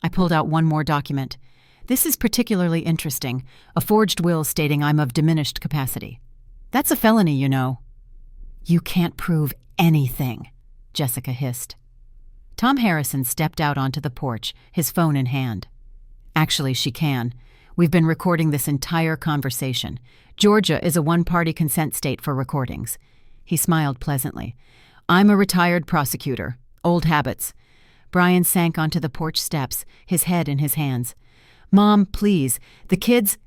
I pulled out one more document. This is particularly interesting, a forged will stating I'm of diminished capacity. That's a felony, you know. You can't prove anything, Jessica hissed. Tom Harrison stepped out onto the porch, his phone in hand. Actually, she can. We've been recording this entire conversation. Georgia is a one-party consent state for recordings. He smiled pleasantly. I'm a retired prosecutor. Old habits. Brian sank onto the porch steps, his head in his hands. Mom, please, the kids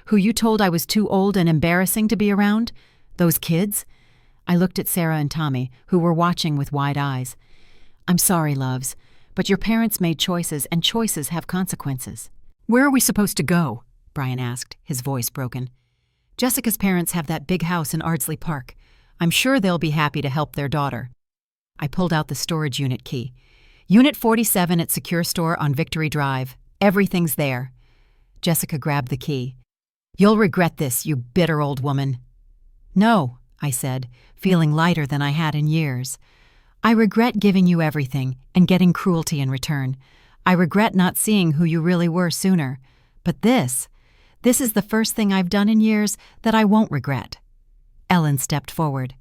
who you told I was too old and embarrassing to be around? Those kids? I looked at Sarah and Tommy, who were watching with wide eyes. I'm sorry, loves, but your parents made choices, and choices have consequences. Where are we supposed to go? Brian asked, his voice broken. Jessica's parents have that big house in Ardsley Park. I'm sure they'll be happy to help their daughter. I pulled out the storage unit key. Unit 47 at Secure Store on Victory Drive. Everything's there. Jessica grabbed the key. You'll regret this, you bitter old woman. No, I said, feeling lighter than I had in years. I regret giving you everything and getting cruelty in return. I regret not seeing who you really were sooner. But this is the first thing I've done in years that I won't regret. Ellen stepped forward.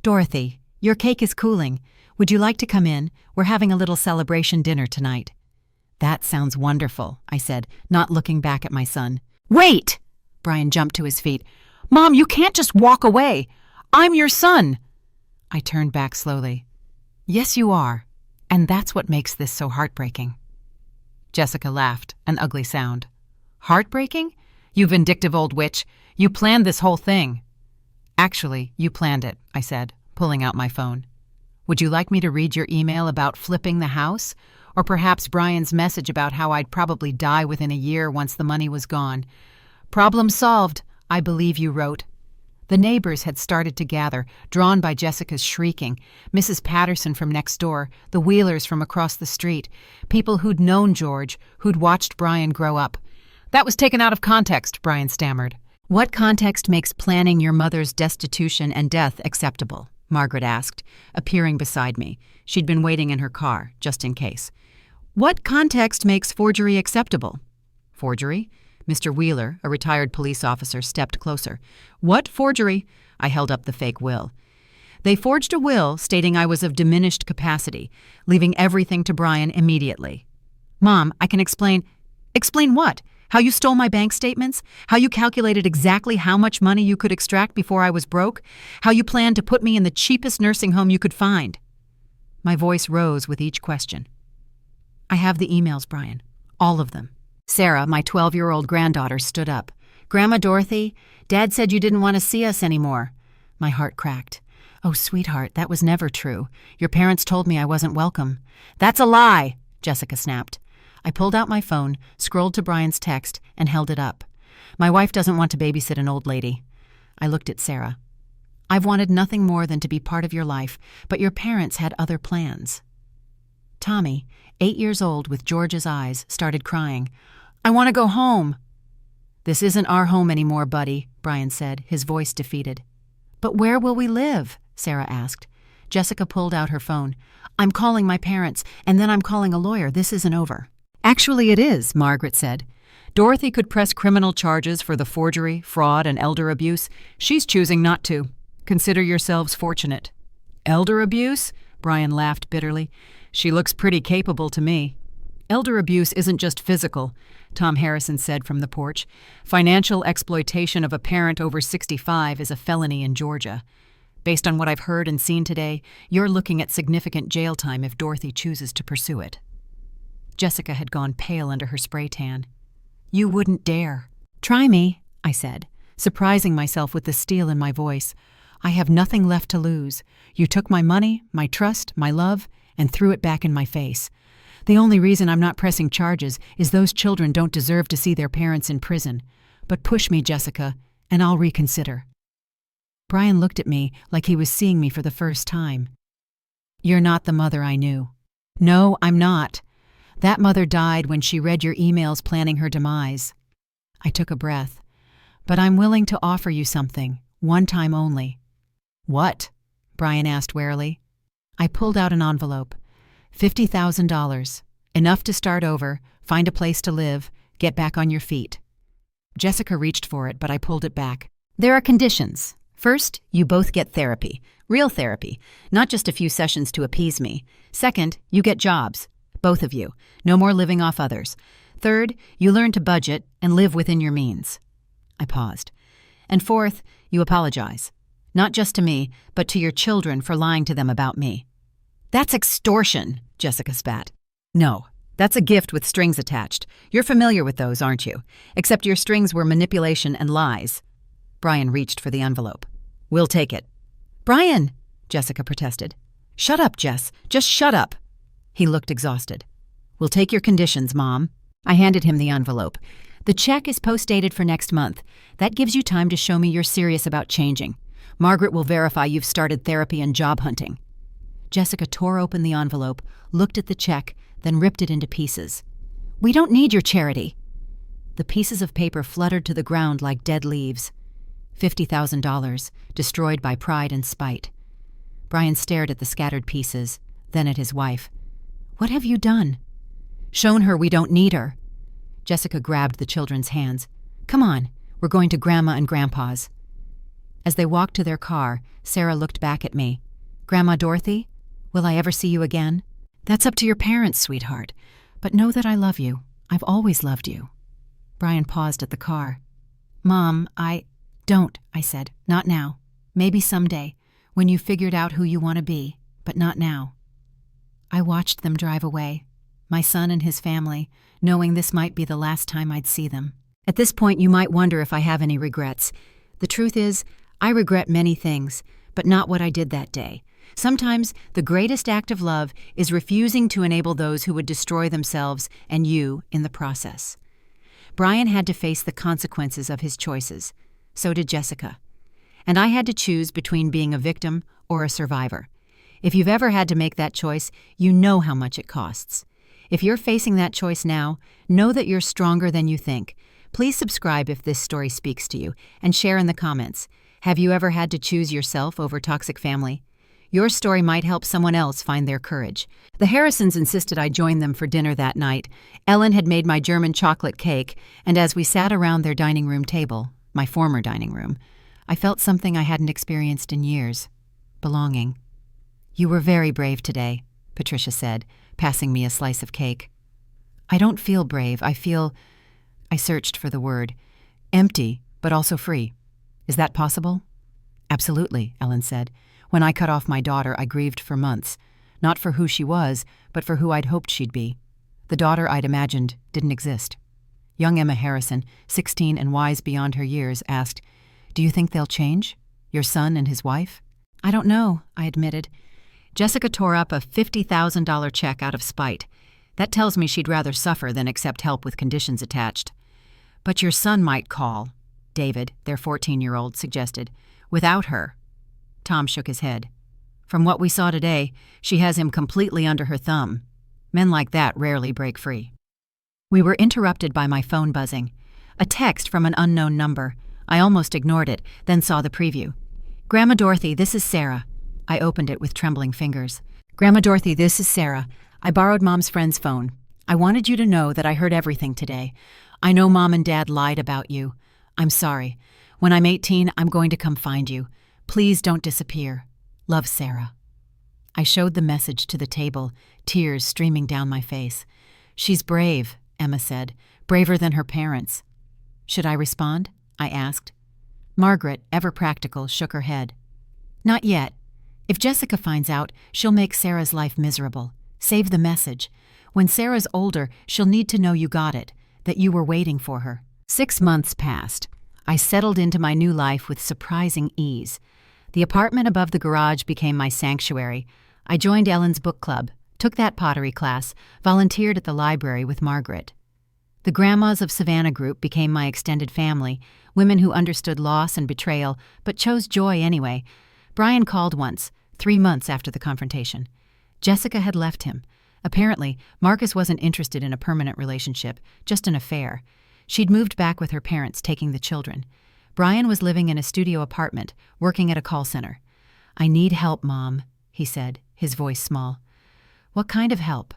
Dorothy, your cake is cooling. Would you like to come in? We're having a little celebration dinner tonight. That sounds wonderful, I said, not looking back at my son. Wait! Brian jumped to his feet. Mom, you can't just walk away. I'm your son. I turned back slowly. Yes, you are. And that's what makes this so heartbreaking. Jessica laughed, an ugly sound. Heartbreaking? You vindictive old witch. You planned this whole thing. Actually, you planned it, I said, pulling out my phone. Would you like me to read your email about flipping the house? Or perhaps Brian's message about how I'd probably die within a year once the money was gone. Problem solved, I believe you wrote. The neighbors had started to gather, drawn by Jessica's shrieking. Mrs. Patterson from next door, the Wheelers from across the street, people who'd known George, who'd watched Brian grow up. That was taken out of context, Brian stammered. What context makes planning your mother's destitution and death acceptable? Margaret asked, appearing beside me. She'd been waiting in her car, just in case. What context makes forgery acceptable? Forgery? Mr. Wheeler, a retired police officer, stepped closer. What forgery? I held up the fake will. They forged a will stating I was of diminished capacity, leaving everything to Brian immediately. Mom, I can explain. Explain what? How you stole my bank statements? How you calculated exactly how much money you could extract before I was broke? How you planned to put me in the cheapest nursing home you could find? My voice rose with each question. I have the emails, Brian. All of them. Sarah, my 12-year-old granddaughter, stood up. Grandma Dorothy, Dad said you didn't want to see us anymore. My heart cracked. Oh, sweetheart, that was never true. Your parents told me I wasn't welcome. That's a lie, Jessica snapped. I pulled out my phone, scrolled to Brian's text, and held it up. My wife doesn't want to babysit an old lady. I looked at Sarah. I've wanted nothing more than to be part of your life, but your parents had other plans. Tommy, 8 years old with George's eyes, started crying. I want to go home. This isn't our home anymore, buddy, Brian said, his voice defeated. But where will we live? Sarah asked. Jessica pulled out her phone. I'm calling my parents, and then I'm calling a lawyer. This isn't over. Actually, it is, Margaret said. Dorothy could press criminal charges for the forgery, fraud, and elder abuse. She's choosing not to. Consider yourselves fortunate. Elder abuse? Brian laughed bitterly. She looks pretty capable to me. Elder abuse isn't just physical, Tom Harrison said from the porch. Financial exploitation of a parent over 65 is a felony in Georgia. Based on what I've heard and seen today, you're looking at significant jail time if Dorothy chooses to pursue it. Jessica had gone pale under her spray tan. You wouldn't dare. Try me, I said, surprising myself with the steel in my voice. I have nothing left to lose. You took my money, my trust, my love, and threw it back in my face. The only reason I'm not pressing charges is those children don't deserve to see their parents in prison. But push me, Jessica, and I'll reconsider. Brian looked at me like he was seeing me for the first time. You're not the mother I knew. No, I'm not. That mother died when she read your emails planning her demise. I took a breath. But I'm willing to offer you something, one time only. "What?" Brian asked warily. I pulled out an envelope. $50,000. Enough to start over, find a place to live, get back on your feet. Jessica reached for it, but I pulled it back. "There are conditions. First, you both get therapy. Real therapy, not just a few sessions to appease me. Second, you get jobs. Both of you. No more living off others. Third, you learn to budget and live within your means." I paused. "And fourth, you apologize. Not just to me, but to your children for lying to them about me." "That's extortion," Jessica spat. "No, that's a gift with strings attached. You're familiar with those, aren't you? Except your strings were manipulation and lies." Brian reached for the envelope. "We'll take it." "Brian!" Jessica protested. "Shut up, Jess. Just shut up." He looked exhausted. "We'll take your conditions, Mom." I handed him the envelope. "The check is post-dated for next month. That gives you time to show me you're serious about changing. Margaret will verify you've started therapy and job hunting." Jessica tore open the envelope, looked at the check, then ripped it into pieces. "We don't need your charity." The pieces of paper fluttered to the ground like dead leaves. $50,000, destroyed by pride and spite. Brian stared at the scattered pieces, then at his wife. "What have you done?" "Shown her we don't need her." Jessica grabbed the children's hands. "Come on, we're going to Grandma and Grandpa's." As they walked to their car, Sarah looked back at me. "Grandma Dorothy, will I ever see you again?" "That's up to your parents, sweetheart. But know that I love you. I've always loved you." Brian paused at the car. "Mom, Don't," I said. "Not now. Maybe someday, when you've figured out who you want to be, but not now." I watched them drive away, my son and his family, knowing this might be the last time I'd see them. At this point, you might wonder if I have any regrets. The truth is, I regret many things, but not what I did that day. Sometimes the greatest act of love is refusing to enable those who would destroy themselves and you in the process. Brian had to face the consequences of his choices. So did Jessica. And I had to choose between being a victim or a survivor. If you've ever had to make that choice, you know how much it costs. If you're facing that choice now, know that you're stronger than you think. Please subscribe if this story speaks to you, and share in the comments. Have you ever had to choose yourself over toxic family? Your story might help someone else find their courage. The Harrisons insisted I join them for dinner that night. Ellen had made my German chocolate cake, and as we sat around their dining room table, my former dining room, I felt something I hadn't experienced in years. Belonging. "You were very brave today," Patricia said, passing me a slice of cake. "I don't feel brave. I searched for the word. Empty, but also free. Is that possible?" "Absolutely," Ellen said. "When I cut off my daughter, I grieved for months. Not for who she was, but for who I'd hoped she'd be. The daughter I'd imagined didn't exist." Young Emma Harrison, 16 and wise beyond her years, asked, "Do you think they'll change? Your son and his wife?" "I don't know," I admitted. Jessica tore up a $50,000 check out of spite. That tells me she'd rather suffer than accept help with conditions attached. "But your son might call," David, their 14-year-old, suggested. "Without her." Tom shook his head. "From what we saw today, she has him completely under her thumb. Men like that rarely break free." We were interrupted by my phone buzzing. A text from an unknown number. I almost ignored it, then saw the preview. "Grandma Dorothy, this is Sarah." I opened it with trembling fingers. "Grandma Dorothy, this is Sarah. I borrowed Mom's friend's phone. I wanted you to know that I heard everything today. I know Mom and Dad lied about you. I'm sorry. When I'm 18, I'm going to come find you. Please don't disappear. Love, Sarah." I showed the message to the table, tears streaming down my face. "She's brave," Emma said, "braver than her parents." "Should I respond?" I asked. Margaret, ever practical, shook her head. "Not yet. If Jessica finds out, she'll make Sarah's life miserable. Save the message. When Sarah's older, she'll need to know you got it, that you were waiting for her." 6 months passed. I settled into my new life with surprising ease. The apartment above the garage became my sanctuary. I joined Ellen's book club, took that pottery class, volunteered at the library with Margaret. The Grandmas of Savannah group became my extended family, women who understood loss and betrayal, but chose joy anyway. Brian called once, 3 months after the confrontation. Jessica had left him. Apparently, Marcus wasn't interested in a permanent relationship, just an affair. She'd moved back with her parents, taking the children. Brian was living in a studio apartment, working at a call center. "I need help, Mom," he said, his voice small. "What kind of help?"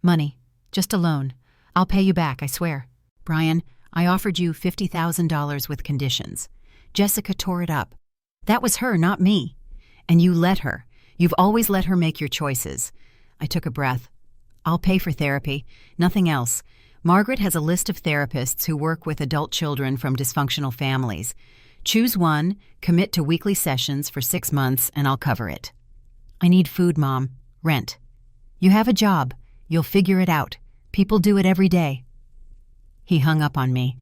"Money. Just a loan. I'll pay you back, I swear." "Brian, I offered you $50,000 with conditions. Jessica tore it up. That was her, not me. And you let her. You've always let her make your choices." I took a breath. "I'll pay for therapy. Nothing else. Margaret has a list of therapists who work with adult children from dysfunctional families. Choose one, commit to weekly sessions for 6 months, and I'll cover it." "I need food, Mom. Rent." "You have a job. You'll figure it out. People do it every day." He hung up on me.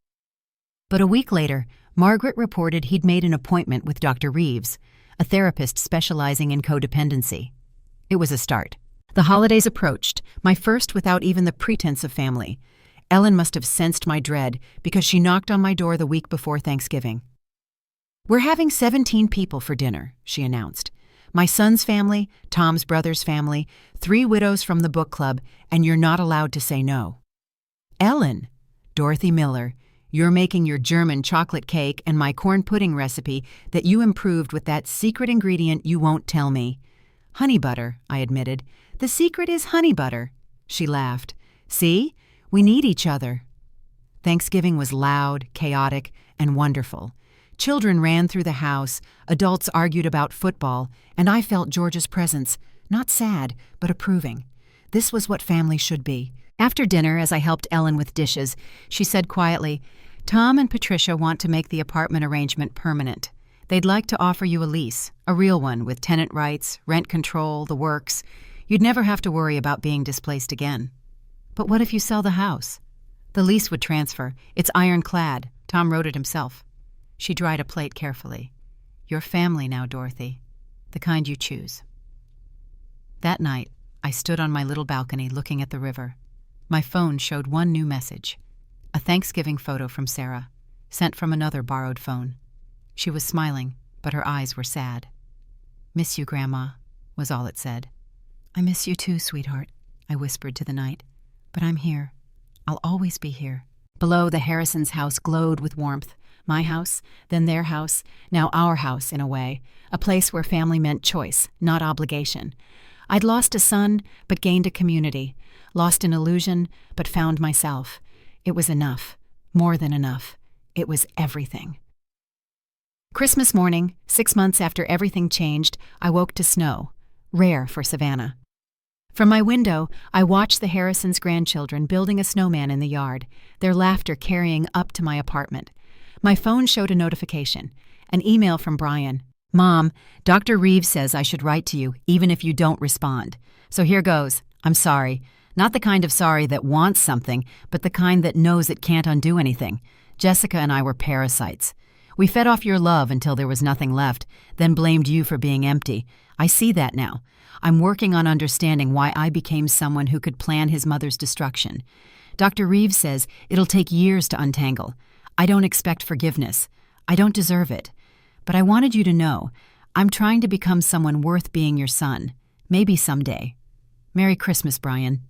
But a week later, Margaret reported he'd made an appointment with Dr. Reeves, a therapist specializing in codependency. It was a start. The holidays approached, my first without even the pretense of family. Ellen must have sensed my dread because she knocked on my door the week before Thanksgiving. "We're having 17 people for dinner," she announced. "My son's family, Tom's brother's family, 3 widows from the book club, and you're not allowed to say no." "Ellen," Dorothy Miller, "you're making your German chocolate cake and my corn pudding recipe that you improved with that secret ingredient you won't tell me." "Honey butter," I admitted. "The secret is honey butter." She laughed. "See? We need each other." Thanksgiving was loud, chaotic, and wonderful. Children ran through the house, adults argued about football, and I felt George's presence, not sad, but approving. This was what family should be. After dinner, as I helped Ellen with dishes, she said quietly, "Tom and Patricia want to make the apartment arrangement permanent. They'd like to offer you a lease, a real one with tenant rights, rent control, the works. You'd never have to worry about being displaced again." "But what if you sell the house?" "The lease would transfer. It's ironclad. Tom wrote it himself." She dried a plate carefully. "Your family now, Dorothy. The kind you choose." That night, I stood on my little balcony looking at the river. My phone showed one new message. A Thanksgiving photo from Sarah, sent from another borrowed phone. She was smiling, but her eyes were sad. "Miss you, Grandma," was all it said. "I miss you too, sweetheart," I whispered to the night. "But I'm here. I'll always be here." Below, the Harrisons' house glowed with warmth. My house, then their house, now our house in a way, a place where family meant choice, not obligation. I'd lost a son, but gained a community, lost an illusion, but found myself. It was enough, more than enough. It was everything. Christmas morning, 6 months after everything changed, I woke to snow, rare for Savannah. From my window, I watched the Harrisons' grandchildren building a snowman in the yard, their laughter carrying up to my apartment. My phone showed a notification, an email from Brian. "Mom, Dr. Reeves says I should write to you even if you don't respond. So here goes. I'm sorry. Not the kind of sorry that wants something, but the kind that knows it can't undo anything. Jessica and I were parasites. We fed off your love until there was nothing left, then blamed you for being empty. I see that now. I'm working on understanding why I became someone who could plan his mother's destruction. Dr. Reeves says it'll take years to untangle. I don't expect forgiveness. I don't deserve it. But I wanted you to know, I'm trying to become someone worth being your son. Maybe someday. Merry Christmas, Brian."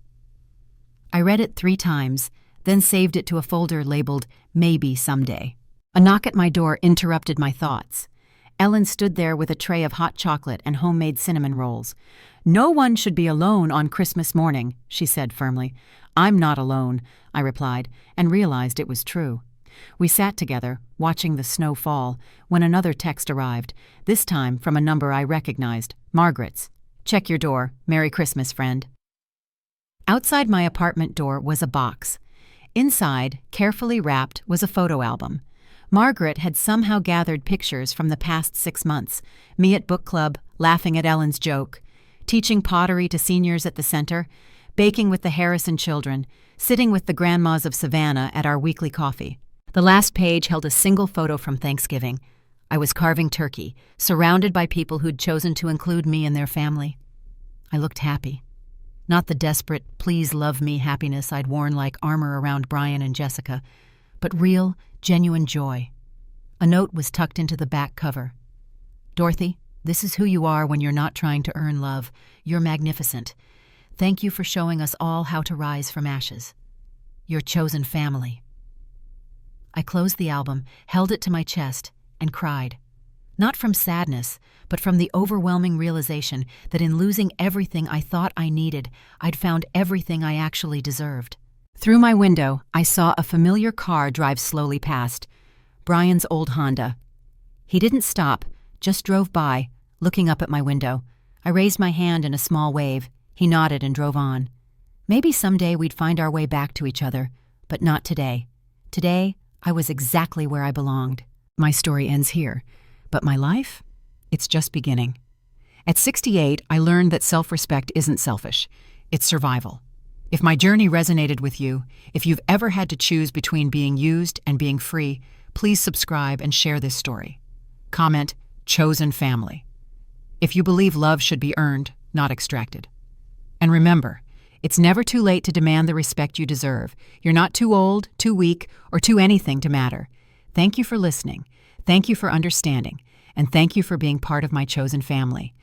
I read it 3 times, then saved it to a folder labeled Maybe Someday. A knock at my door interrupted my thoughts. Ellen stood there with a tray of hot chocolate and homemade cinnamon rolls. "No one should be alone on Christmas morning," she said firmly. "I'm not alone," I replied, and realized it was true. We sat together, watching the snow fall, when another text arrived, this time from a number I recognized, Margaret's. "Check your door. Merry Christmas, friend." Outside my apartment door was a box. Inside, carefully wrapped, was a photo album. Margaret had somehow gathered pictures from the past 6 months, me at book club, laughing at Ellen's joke, teaching pottery to seniors at the center, baking with the Harrison children, sitting with the grandmas of Savannah at our weekly coffee. The last page held a single photo from Thanksgiving. I was carving turkey, surrounded by people who'd chosen to include me in their family. I looked happy. Not the desperate, please love me happiness I'd worn like armor around Brian and Jessica, but real, genuine joy. A note was tucked into the back cover. "Dorothy, this is who you are when you're not trying to earn love. You're magnificent. Thank you for showing us all how to rise from ashes. Your chosen family." I closed the album, held it to my chest, and cried. Not from sadness, but from the overwhelming realization that in losing everything I thought I needed, I'd found everything I actually deserved. Through my window, I saw a familiar car drive slowly past. Brian's old Honda. He didn't stop, just drove by, looking up at my window. I raised my hand in a small wave. He nodded and drove on. Maybe someday we'd find our way back to each other, but not today. Today, I was exactly where I belonged. My story ends here, but my life? It's just beginning. At 68, I learned that self-respect isn't selfish. It's survival. If my journey resonated with you, if you've ever had to choose between being used and being free, please subscribe and share this story. Comment, "Chosen family." If you believe love should be earned, not extracted. And remember, it's never too late to demand the respect you deserve. You're not too old, too weak, or too anything to matter. Thank you for listening. Thank you for understanding. And thank you for being part of my chosen family.